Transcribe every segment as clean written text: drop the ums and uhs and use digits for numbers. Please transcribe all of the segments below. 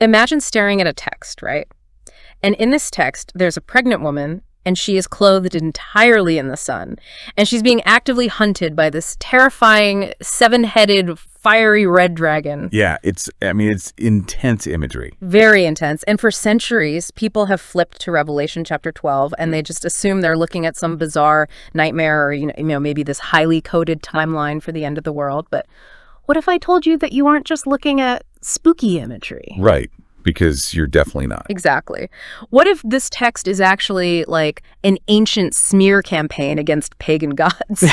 Imagine staring at a text, right? And in this text, there's a pregnant woman, and she is clothed entirely in the sun. And she's being actively hunted by this terrifying, seven-headed, fiery red dragon. Yeah, it's intense imagery. Very intense. And for centuries, people have flipped to Revelation chapter 12, and they just assume they're looking at some bizarre nightmare or, maybe this highly coded timeline for the end of the world. But what if I told you that you aren't just looking at spooky imagery? Right. Because you're definitely not. Exactly. What if this text is actually like an ancient smear campaign against pagan gods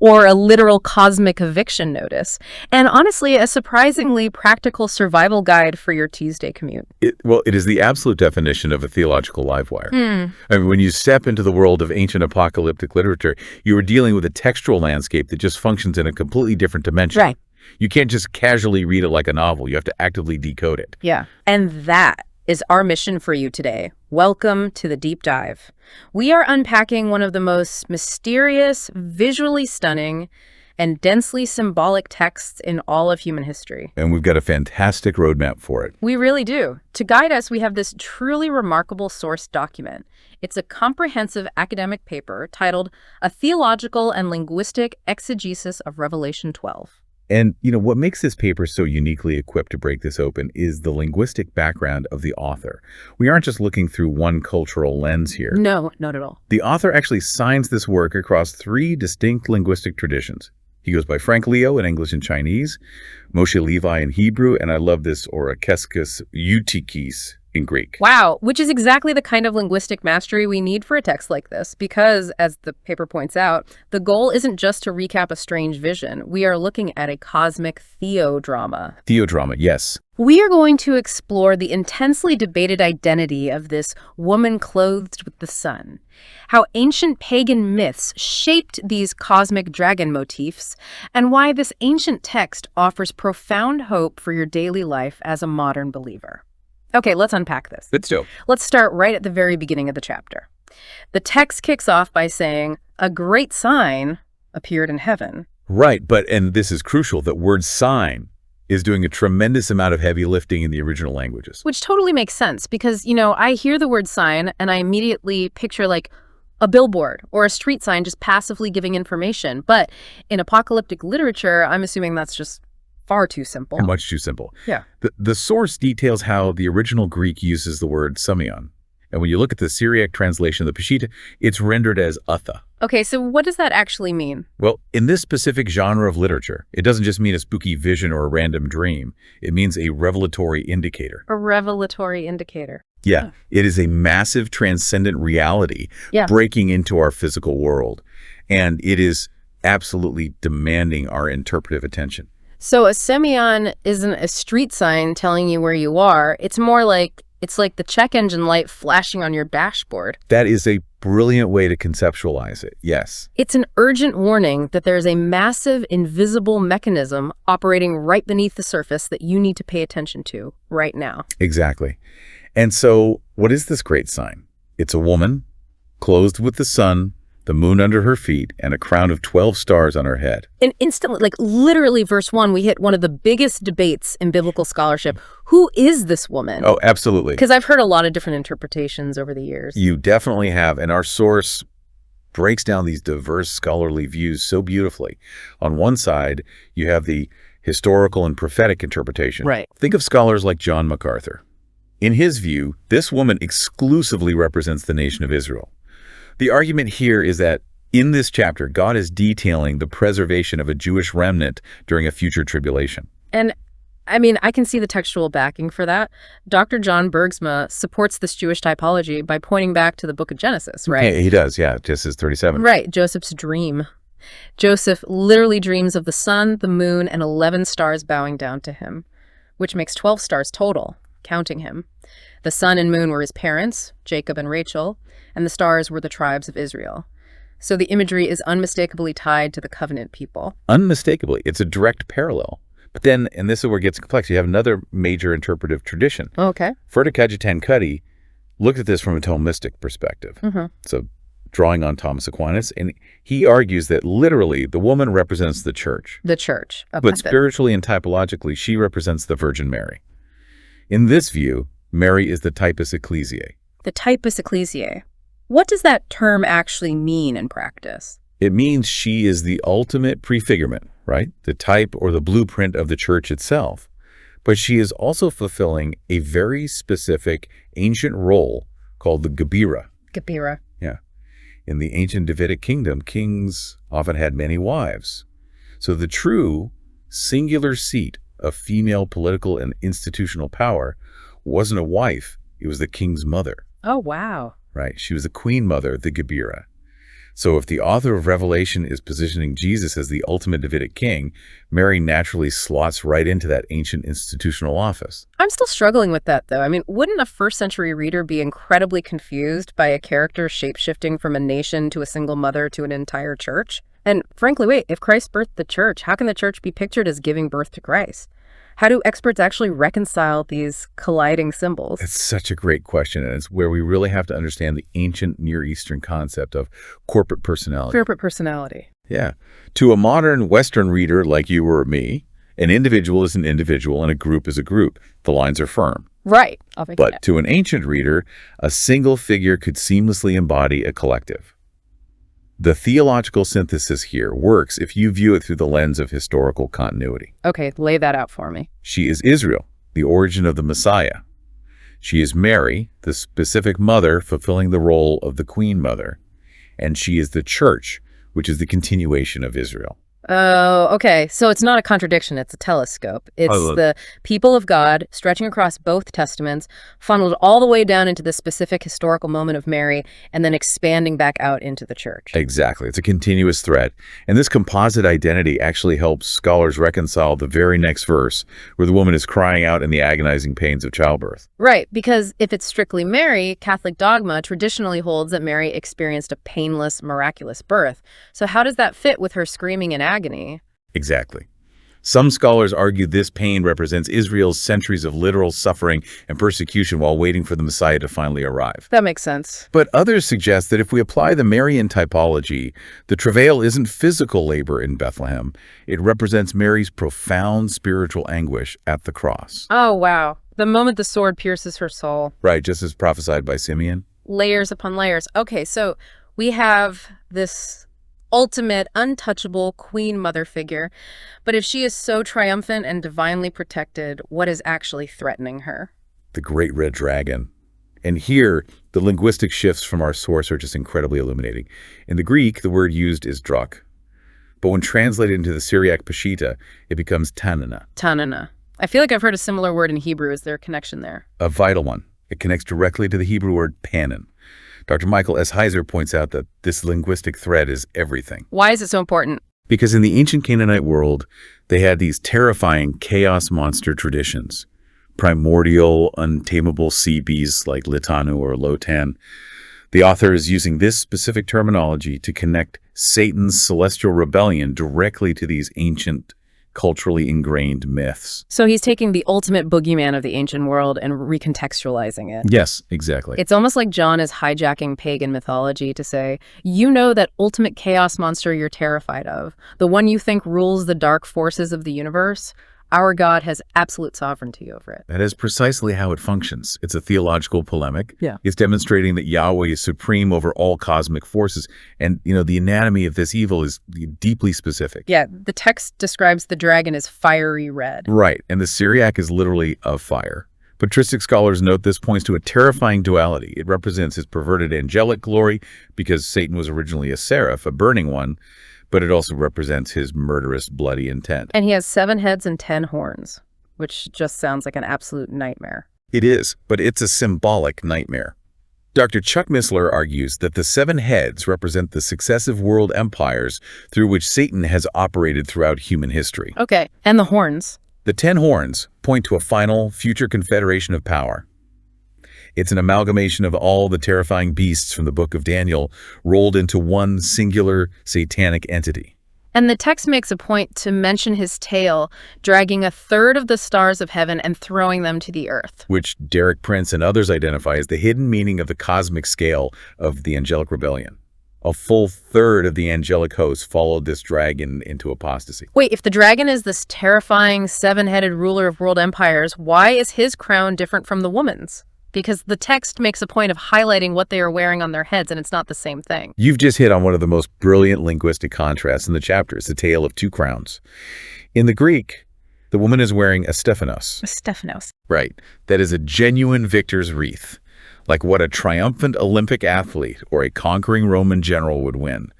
or a literal cosmic eviction notice? And honestly, a surprisingly practical survival guide for your Tuesday commute. It is the absolute definition of a theological livewire. I mean, when you step into the world of ancient apocalyptic literature, you are dealing with a textual landscape that just functions in a completely different dimension. Right. You can't just casually read it like a novel. You have to actively decode it. Yeah. And that is our mission for you today. Welcome to the Deep Dive. We are unpacking one of the most mysterious, visually stunning, and densely symbolic texts in all of human history. And we've got a fantastic roadmap for it. We really do. To guide us, we have this truly remarkable source document. It's a comprehensive academic paper titled A Theological and Linguistic Exegesis of Revelation 12. And, what makes this paper so uniquely equipped to break this open is the linguistic background of the author. We aren't just looking through one cultural lens here. No, not at all. The author actually signs this work across 3 distinct linguistic traditions. He goes by Frank Leo in English and Chinese, Moshe Levi in Hebrew, and I love this, Orakeskis Eutychis in Greek. Wow, which is exactly the kind of linguistic mastery we need for a text like this, because, as the paper points out, the goal isn't just to recap a strange vision. We are looking at a cosmic theodrama. Theodrama, yes. We are going to explore the intensely debated identity of this woman clothed with the sun, how ancient pagan myths shaped these cosmic dragon motifs, and why this ancient text offers profound hope for your daily life as a modern believer. Okay, let's unpack this. Let's do it. Let's start right at the very beginning of the chapter. The text kicks off by saying, "A great sign appeared in heaven." Right, and this is crucial, that word sign is doing a tremendous amount of heavy lifting in the original languages. Which totally makes sense because, I hear the word sign and I immediately picture like a billboard or a street sign just passively giving information. But in apocalyptic literature, I'm assuming that's just far too simple. Much too simple. Yeah. The source details how the original Greek uses the word sumion. And when you look at the Syriac translation of the Peshitta, it's rendered as utha. Okay, so what does that actually mean? Well, in this specific genre of literature, it doesn't just mean a spooky vision or a random dream. It means a revelatory indicator. A revelatory indicator. Yeah, it is a massive transcendent reality breaking into our physical world. And it is absolutely demanding our interpretive attention. So a semeion isn't a street sign telling you where you are. It's more like the check engine light flashing on your dashboard. That is a brilliant way to conceptualize it, yes. It's an urgent warning that there's a massive invisible mechanism operating right beneath the surface that you need to pay attention to right now. Exactly. And so what is this great sign? It's a woman clothed with the sun, the moon under her feet, and a crown of 12 stars on her head. And instantly, literally verse 1, we hit one of the biggest debates in biblical scholarship. Who is this woman? Oh, absolutely. Because I've heard a lot of different interpretations over the years. You definitely have. And our source breaks down these diverse scholarly views so beautifully. On one side, you have the historical and prophetic interpretation. Right. Think of scholars like John MacArthur. In his view, this woman exclusively represents the nation of Israel. The argument here is that in this chapter, God is detailing the preservation of a Jewish remnant during a future tribulation. And I can see the textual backing for that. Dr. John Bergsma supports this Jewish typology by pointing back to the book of Genesis, right? He does, yeah, Genesis 37. Right, Joseph's dream. Joseph literally dreams of the sun, the moon, and 11 stars bowing down to him, which makes 12 stars total, counting him. The sun and moon were his parents, Jacob and Rachel, and the stars were the tribes of Israel. So the imagery is unmistakably tied to the covenant people. Unmistakably. It's a direct parallel. But then, and this is where it gets complex, you have another major interpretive tradition. Okay. Ferdicajitan Cuddy looked at this from a Thomistic perspective. So drawing on Thomas Aquinas, and he argues that literally the woman represents the church. The church. But spiritually and typologically, she represents the Virgin Mary. In this view, Mary is the typus ecclesiae. The typus ecclesiae. What does that term actually mean in practice? It means she is the ultimate prefigurement, right? The type or the blueprint of the church itself. But she is also fulfilling a very specific ancient role called the Gebira. Gebira. Yeah. In the ancient Davidic kingdom, kings often had many wives. So the true singular seat of female political and institutional power wasn't a wife, it was the king's mother. Oh, wow. Right? She was the queen mother, the Gebira. So if the author of Revelation is positioning Jesus as the ultimate Davidic king, Mary naturally slots right into that ancient institutional office. I'm still struggling with that, though. I mean, wouldn't a first-century reader be incredibly confused by a character shape-shifting from a nation to a single mother to an entire church? And frankly, wait, if Christ birthed the church, how can the church be pictured as giving birth to Christ? How do experts actually reconcile these colliding symbols? It's such a great question, and it's where we really have to understand the ancient Near Eastern concept of corporate personality. Corporate personality. Yeah. To a modern Western reader like you or me, an individual is an individual and a group is a group. The lines are firm. Right. But to an ancient reader, a single figure could seamlessly embody a collective. The theological synthesis here works if you view it through the lens of historical continuity. Okay, lay that out for me. She is Israel, the origin of the Messiah. She is Mary, the specific mother fulfilling the role of the queen mother. And she is the church, which is the continuation of Israel. Oh, okay. So it's not a contradiction. It's a telescope. It's the people of God stretching across both testaments, funneled all the way down into the specific historical moment of Mary, and then expanding back out into the church. Exactly. It's a continuous thread. And this composite identity actually helps scholars reconcile the very next verse, where the woman is crying out in the agonizing pains of childbirth. Right, because if it's strictly Mary, Catholic dogma traditionally holds that Mary experienced a painless, miraculous birth. So how does that fit with her screaming in agony? Exactly. Some scholars argue this pain represents Israel's centuries of literal suffering and persecution while waiting for the Messiah to finally arrive. That makes sense. But others suggest that if we apply the Marian typology, the travail isn't physical labor in Bethlehem. It represents Mary's profound spiritual anguish at the cross. Oh, wow. The moment the sword pierces her soul. Right, just as prophesied by Simeon. Layers upon layers. Okay, so we have this ultimate, untouchable queen mother figure. But if she is so triumphant and divinely protected, what is actually threatening her? The great red dragon. And here, the linguistic shifts from our source are just incredibly illuminating. In the Greek, the word used is drak. But when translated into the Syriac Peshitta, it becomes tanana. Tanana. I feel like I've heard a similar word in Hebrew. Is there a connection there? A vital one. It connects directly to the Hebrew word panin. Dr. Michael S. Heiser points out that this linguistic thread is everything. Why is it so important? Because in the ancient Canaanite world, they had these terrifying chaos monster traditions. Primordial, untamable sea beasts like Litanu or Lotan. The author is using this specific terminology to connect Satan's celestial rebellion directly to these ancient, culturally ingrained myths. So he's taking the ultimate boogeyman of the ancient world and recontextualizing it. Yes, exactly. It's almost like John is hijacking pagan mythology to say, you know that ultimate chaos monster you're terrified of, the one you think rules the dark forces of the universe? Our God has absolute sovereignty over it. That is precisely how it functions. It's a theological polemic. Yeah. It's demonstrating that Yahweh is supreme over all cosmic forces. And, the anatomy of this evil is deeply specific. Yeah, the text describes the dragon as fiery red. Right. And the Syriac is literally of fire. Patristic scholars note this points to a terrifying duality. It represents his perverted angelic glory because Satan was originally a seraph, a burning one, but it also represents his murderous, bloody intent. And he has 7 heads and 10 horns, which just sounds like an absolute nightmare. It is, but it's a symbolic nightmare. Dr. Chuck Missler argues that the 7 heads represent the successive world empires through which Satan has operated throughout human history. Okay, and the horns? The 10 horns point to a final, future confederation of power. It's an amalgamation of all the terrifying beasts from the book of Daniel rolled into one singular satanic entity. And the text makes a point to mention his tail, dragging 1/3 of the stars of heaven and throwing them to the earth. Which Derek Prince and others identify as the hidden meaning of the cosmic scale of the angelic rebellion. A full third of the angelic host followed this dragon into apostasy. Wait, if the dragon is this terrifying seven-headed ruler of world empires, why is his crown different from the woman's? Because the text makes a point of highlighting what they are wearing on their heads, and it's not the same thing. You've just hit on one of the most brilliant linguistic contrasts in the chapter. It's the tale of two crowns. In the Greek, the woman is wearing a Stephanos. Stephanos. Right. That is a genuine victor's wreath, like what a triumphant Olympic athlete or a conquering Roman general would win.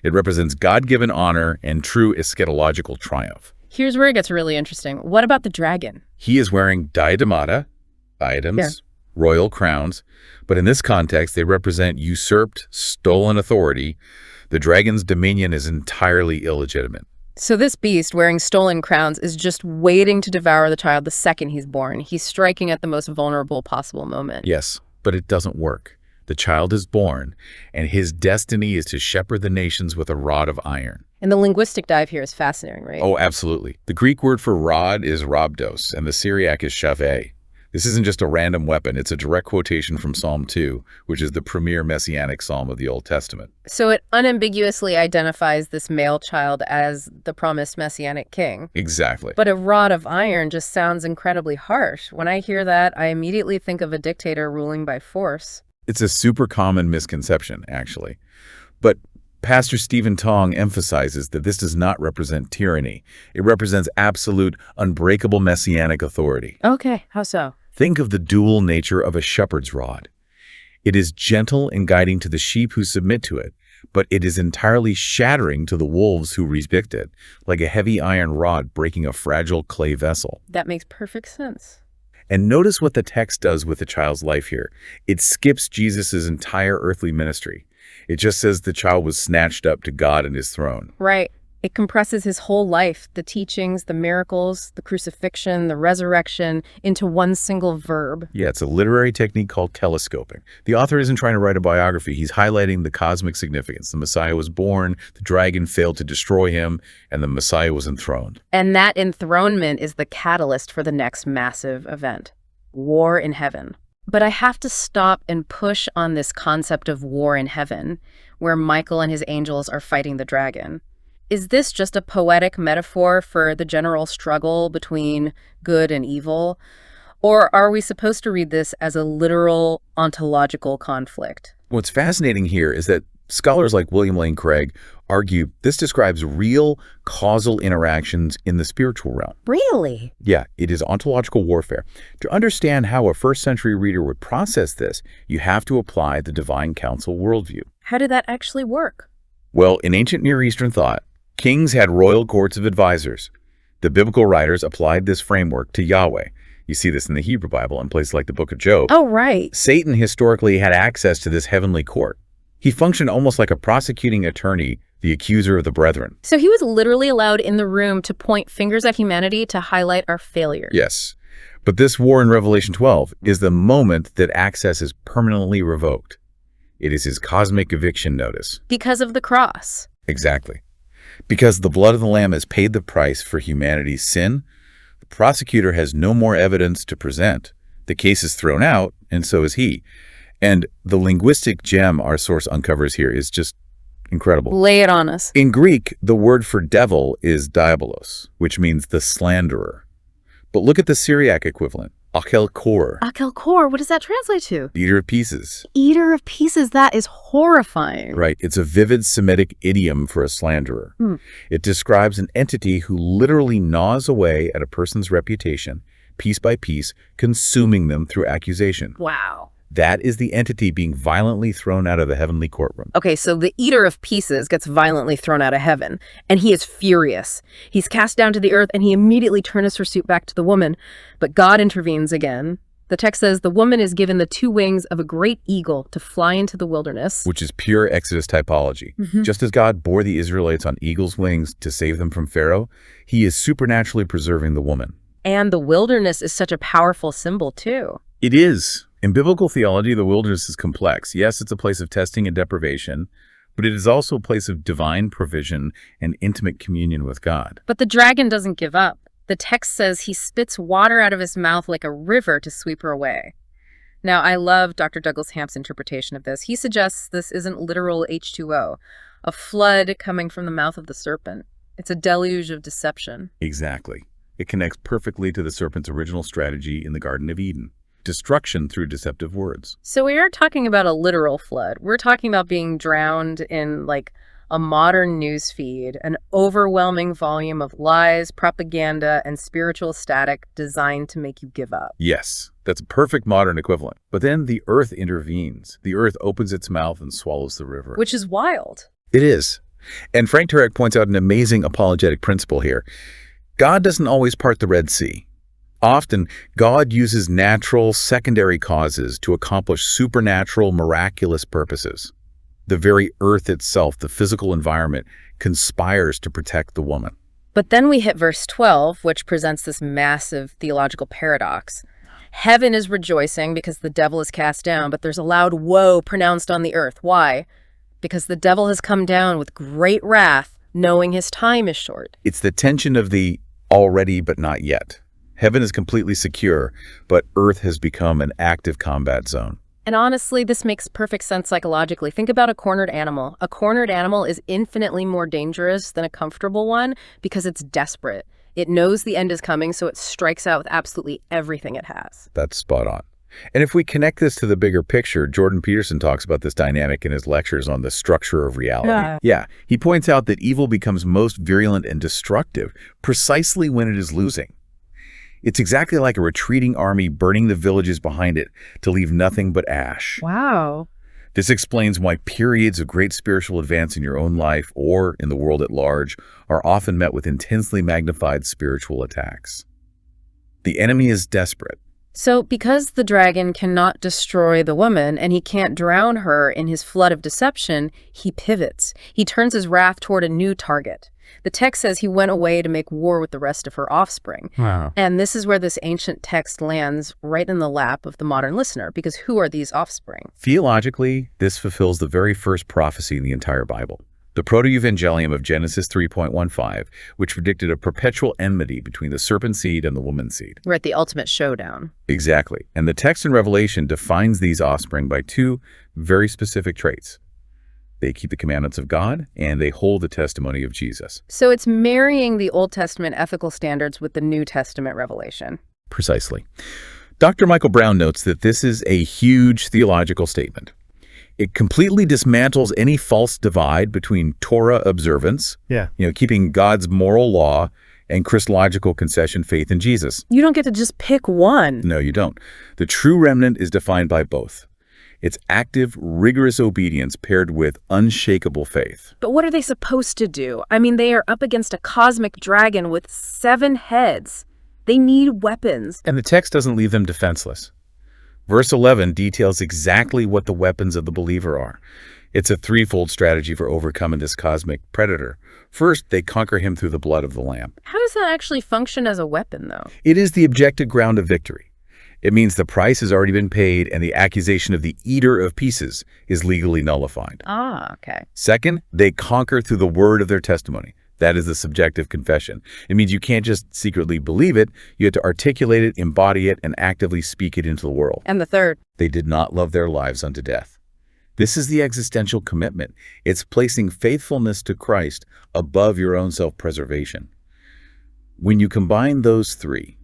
It represents God-given honor and true eschatological triumph. Here's where it gets really interesting. What about the dragon? He is wearing diademata, diadems, royal crowns, but in this context, they represent usurped, stolen authority. The dragon's dominion is entirely illegitimate. So this beast wearing stolen crowns is just waiting to devour the child the second he's born. He's striking at the most vulnerable possible moment. Yes, but it doesn't work. The child is born, and his destiny is to shepherd the nations with a rod of iron. And the linguistic dive here is fascinating, right? Oh, absolutely. The Greek word for rod is rhabdos, and the Syriac is shaveh. This isn't just a random weapon. It's a direct quotation from Psalm 2, which is the premier messianic psalm of the Old Testament. So it unambiguously identifies this male child as the promised messianic king. Exactly. But a rod of iron just sounds incredibly harsh. When I hear that, I immediately think of a dictator ruling by force. It's a super common misconception, actually. But Pastor Stephen Tong emphasizes that this does not represent tyranny. It represents absolute, unbreakable messianic authority. Okay, how so? Think of the dual nature of a shepherd's rod. It is gentle and guiding to the sheep who submit to it, but it is entirely shattering to the wolves who reject it, like a heavy iron rod breaking a fragile clay vessel. That makes perfect sense. And notice what the text does with the child's life here. It skips Jesus' entire earthly ministry. It just says the child was snatched up to God and his throne. Right. It compresses his whole life, the teachings, the miracles, the crucifixion, the resurrection, into one single verb. Yeah, it's a literary technique called telescoping. The author isn't trying to write a biography. He's highlighting the cosmic significance. The Messiah was born, the dragon failed to destroy him, and the Messiah was enthroned. And that enthronement is the catalyst for the next massive event, war in heaven. But I have to stop and push on this concept of war in heaven, where Michael and his angels are fighting the dragon. Is this just a poetic metaphor for the general struggle between good and evil? Or are we supposed to read this as a literal ontological conflict? What's fascinating here is that scholars like William Lane Craig argue this describes real causal interactions in the spiritual realm. Really? Yeah, it is ontological warfare. To understand how a first-century reader would process this, you have to apply the divine council worldview. How did that actually work? Well, in ancient Near Eastern thought, kings had royal courts of advisors. The biblical writers applied this framework to Yahweh. You see this in the Hebrew Bible in places like the book of Job. Oh, right. Satan historically had access to this heavenly court. He functioned almost like a prosecuting attorney, the accuser of the brethren. So he was literally allowed in the room to point fingers at humanity to highlight our failure. Yes. But this war in Revelation 12 is the moment that access is permanently revoked. It is his cosmic eviction notice. Because of the cross. Exactly. Because the blood of the Lamb has paid the price for humanity's sin, the prosecutor has no more evidence to present. The case is thrown out, and so is he. And the linguistic gem our source uncovers here is just incredible. Lay it on us. In Greek, the word for devil is diabolos, which means the slanderer. But look at the Syriac equivalent, akel kor, Akel Kor, what does that translate to? eater of pieces. Eater of pieces, that is horrifying. Right, it's a vivid Semitic idiom for a slanderer. It describes an entity who literally gnaws away at a person's reputation, piece by piece, consuming them through accusation. Wow. That is the entity being violently thrown out of the heavenly courtroom. Okay, so the eater of pieces gets violently thrown out of heaven, and he is furious. He's cast down to the earth, and he immediately turns his pursuit back to the woman. But God intervenes again. The text says the woman is given the two wings of a great eagle to fly into the wilderness. Which is pure Exodus typology. Just as God bore the Israelites on eagle's wings to save them from Pharaoh, he is supernaturally preserving the woman. And the wilderness is such a powerful symbol, too. It is. In biblical theology, the wilderness is complex. Yes, it's a place of testing and deprivation, but it is also a place of divine provision and intimate communion with God. But the dragon doesn't give up. The text says he spits water out of his mouth like a river to sweep her away. Now, I love Dr. Douglas Hamp's interpretation of this. He suggests this isn't literal H2O, a flood coming from the mouth of the serpent. It's a deluge of deception. Exactly. It connects perfectly to the serpent's original strategy in the Garden of Eden. Destruction through deceptive words. So we aren't talking about a literal flood. We're talking about being drowned in, like, a modern news feed, an overwhelming volume of lies, propaganda, and spiritual static designed to make you give up. Yes, that's a perfect modern equivalent. But then the earth intervenes. The earth opens its mouth and swallows the river. Which is wild. It is. And Frank Turek points out an amazing apologetic principle here. God doesn't always part the Red Sea. Often, God uses natural secondary causes to accomplish supernatural, miraculous purposes. The very earth itself, the physical environment, conspires to protect the woman. But then we hit verse 12, which presents this massive theological paradox. Heaven is rejoicing because the devil is cast down, but there's a loud woe pronounced on the earth. Why? Because the devil has come down with great wrath, knowing his time is short. It's the tension of the already but not yet. Heaven is completely secure, but earth has become an active combat zone. And honestly, this makes perfect sense psychologically. Think about a cornered animal. A cornered animal is infinitely more dangerous than a comfortable one because it's desperate. It knows the end is coming, so it strikes out with absolutely everything it has. That's spot on. And if we connect this to the bigger picture, Jordan Peterson talks about this dynamic in his lectures on the structure of reality. Yeah, he points out that evil becomes most virulent and destructive precisely when it is losing. It's exactly like a retreating army burning the villages behind it to leave nothing but ash. Wow. This explains why periods of great spiritual advance in your own life or in the world at large are often met with intensely magnified spiritual attacks. The enemy is desperate. So because the dragon cannot destroy the woman and he can't drown her in his flood of deception, he pivots. He turns his wrath toward a new target. The text says he went away to make war with the rest of her offspring. Wow. And this is where this ancient text lands right in the lap of the modern listener, because who are these offspring? Theologically, this fulfills the very first prophecy in the entire Bible, the proto-evangelium of Genesis 3.15, which predicted a perpetual enmity between the serpent seed and the woman's seed. We're at the ultimate showdown. Exactly. And the text in Revelation defines these offspring by two very specific traits. They keep the commandments of God, and they hold the testimony of Jesus. So it's marrying the Old Testament ethical standards with the New Testament revelation. Precisely. Dr. Michael Brown notes that this is a huge theological statement. It completely dismantles any false divide between Torah observance, keeping God's moral law, and Christological concession faith in Jesus. You don't get to just pick one. No, you don't. The true remnant is defined by both. It's active, rigorous obedience paired with unshakable faith. But what are they supposed to do? I mean, they are up against a cosmic dragon with 7 heads. They need weapons. And the text doesn't leave them defenseless. Verse 11 details exactly what the weapons of the believer are. It's a threefold strategy for overcoming this cosmic predator. First, they conquer him through the blood of the Lamb. How does that actually function as a weapon, though? It is the objective ground of victory. It means the price has already been paid and the accusation of the eater of pieces is legally nullified. Ah, okay. Second, they conquer through the word of their testimony. That is the subjective confession. It means you can't just secretly believe it. You have to articulate it, embody it, and actively speak it into the world. And the third? They did not love their lives unto death. This is the existential commitment. It's placing faithfulness to Christ above your own self-preservation. When you combine those three,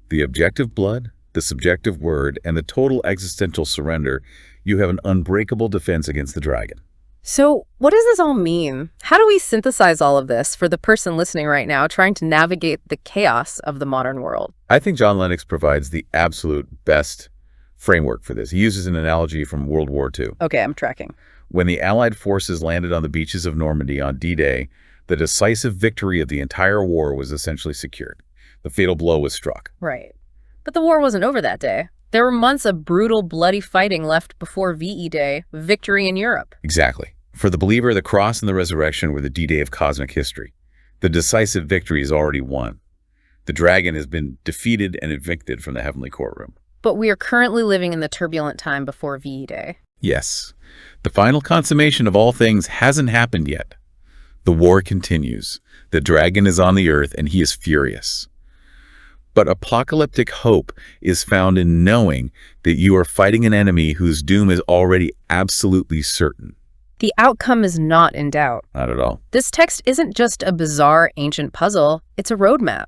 the objective blood, the subjective word, and the total existential surrender, you have an unbreakable defense against the dragon. So what does this all mean? How do we synthesize all of this for the person listening right now trying to navigate the chaos of the modern world? I think John Lennox provides the absolute best framework for this. He uses an analogy from World War II. Okay, I'm tracking. When the Allied forces landed on the beaches of Normandy on D-Day, the decisive victory of the entire war was essentially secured. The fatal blow was struck. Right. But the war wasn't over that day. There were months of brutal, bloody fighting left before VE Day, victory in Europe. Exactly. For the believer, the cross and the resurrection were the D-Day of cosmic history. The decisive victory is already won. The dragon has been defeated and evicted from the heavenly courtroom. But we are currently living in the turbulent time before VE Day. Yes. The final consummation of all things hasn't happened yet. The war continues. The dragon is on the earth, and he is furious. But apocalyptic hope is found in knowing that you are fighting an enemy whose doom is already absolutely certain. The outcome is not in doubt. Not at all. This text isn't just a bizarre ancient puzzle, it's a roadmap.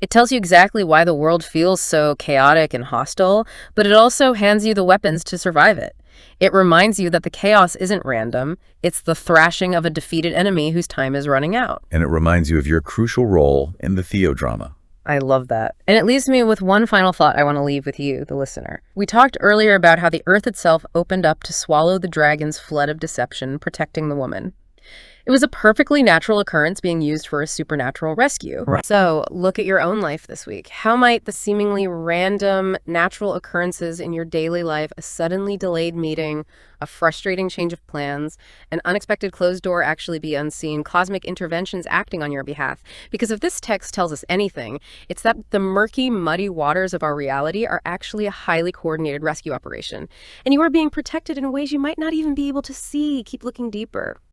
It tells you exactly why the world feels so chaotic and hostile, but it also hands you the weapons to survive it. It reminds you that the chaos isn't random, it's the thrashing of a defeated enemy whose time is running out. And it reminds you of your crucial role in the theodrama. I love that. And it leaves me with one final thought I want to leave with you, the listener. We talked earlier about how the earth itself opened up to swallow the dragon's flood of deception, protecting the woman. It was a perfectly natural occurrence being used for a supernatural rescue. Right. So look at your own life this week. How might the seemingly random natural occurrences in your daily life, a suddenly delayed meeting, a frustrating change of plans, an unexpected closed door actually be unseen, cosmic interventions acting on your behalf? Because if this text tells us anything, it's that the murky, muddy waters of our reality are actually a highly coordinated rescue operation. And you are being protected in ways you might not even be able to see. Keep looking deeper.